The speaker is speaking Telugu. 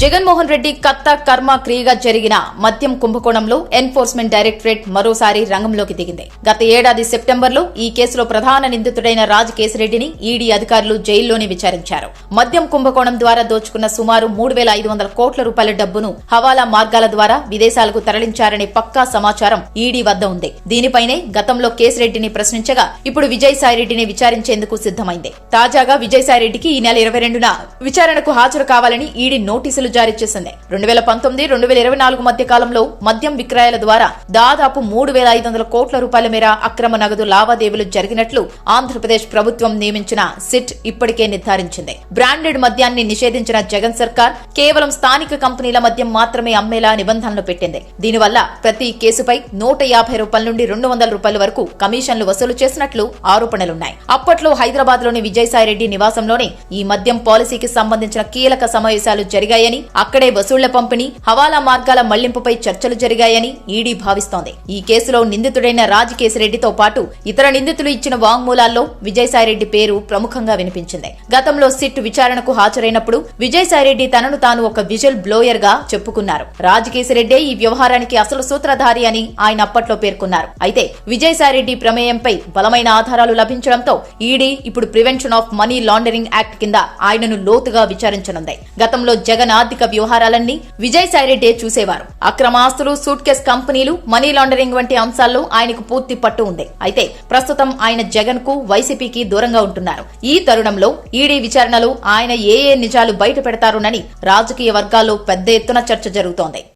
జగన్మోహన్ రెడ్డి కర్త కర్మ క్రియగా జరిగిన మద్యం కుంభకోణంలో ఎన్ఫోర్స్మెంట్ డైరెక్టరేట్ మరోసారి రంగంలోకి దిగింది. గత ఏడాది సెప్టెంబర్లో ఈ కేసులో ప్రధాన నిందితుడైన రాజ్ కేశిరెడ్డిని ఈడీ అధికారులు జైల్లోనే విచారించారు. మద్యం కుంభకోణం ద్వారా దోచుకున్న సుమారు 3,500 కోట్ల రూపాయల డబ్బును హవాలా మార్గాల ద్వారా విదేశాలకు తరలించారనే పక్కా సమాచారం ఈడీ వద్ద ఉంది. దీనిపైనే గతంలో కేశిరెడ్డిని ప్రశ్నించగా ఇప్పుడు విజయసాయిరెడ్డిని విచారించేందుకు సిద్దమైంది. తాజాగా విజయసాయిరెడ్డికి ఈ నెల 22న విచారణకు హాజరు కావాలని ఈడీ నోటీసులు జారీ చేసింది. 2019-2024 మధ్య కాలంలో మద్యం విక్రయాల ద్వారా దాదాపు 3,500 కోట్ల రూపాయల మేర అక్రమ నగదు లావాదేవీలు జరిగినట్లు ఆంధ్రప్రదేశ్ ప్రభుత్వం నియమించిన సిట్ ఇప్పటికే నిర్ధారించింది. బ్రాండెడ్ మద్యాన్ని నిషేధించిన జగన్ సర్కార్ కేవలం స్థానిక కంపెనీల మద్యం మాత్రమే అమ్మేలా నిబంధనలు పెట్టింది. దీనివల్ల ప్రతి కేసుపై 150 రూపాయల నుండి 200 రూపాయల వరకు కమిషన్లు వసూలు చేసినట్లు ఆరోపణలున్నాయి. అప్పట్లో హైదరాబాద్ లోని విజయసాయిరెడ్డి నివాసంలోనే ఈ మద్యం పాలసీకి సంబంధించిన కీలక సమావేశాలు జరిగాయని, అక్కడే వసూళ్ల పంపిణీ, హవాలా మార్గాల మళ్లింపుపై చర్చలు జరిగాయని ఈడీ భావిస్తోంది. ఈ కేసులో నిందితుడైన రాజ్ కేశిరెడ్డితో పాటు ఇతర నిందితులు ఇచ్చిన వాంగ్మూలాల్లో విజయసాయిరెడ్డి పేరు ప్రముఖంగా వినిపించింది. గతంలో సిట్ విచారణకు హాజరైనప్పుడు విజయసాయిరెడ్డి తనను తాను ఒక విజిల్ బ్లోయర్ గా చెప్పుకున్నారు. రాజ్ కేశిరెడ్డే ఈ వ్యవహారానికి అసలు సూత్రధారి అని ఆయన అప్పట్లో పేర్కొన్నారు. అయితే విజయసాయిరెడ్డి ప్రమేయంపై బలమైన ఆధారాలు లభించడంతో ఈడీ ఇప్పుడు prevention of money laundering act కింద ఆయనను లోతుగా విచారించనుంది. గతంలో జగన్ ఆర్థిక వ్యవహారాలన్నీ విజయసాయిరెడ్డే చూసేవారు. అక్రమ ఆస్తులు, సూట్ కేస్ కంపెనీలు, మనీ లాండరింగ్ వంటి అంశాల్లో ఆయనకు పూర్తి పట్టు ఉంది. అయితే ప్రస్తుతం ఆయన జగన్ కు, వైసీపీకి దూరంగా ఉంటున్నారు. ఈ తరుణంలో ఈడీ విచారణలో ఆయన ఏ నిజాలు బయట పెడతారోనని రాజకీయ వర్గాల్లో పెద్ద ఎత్తున చర్చ జరుగుతోంది.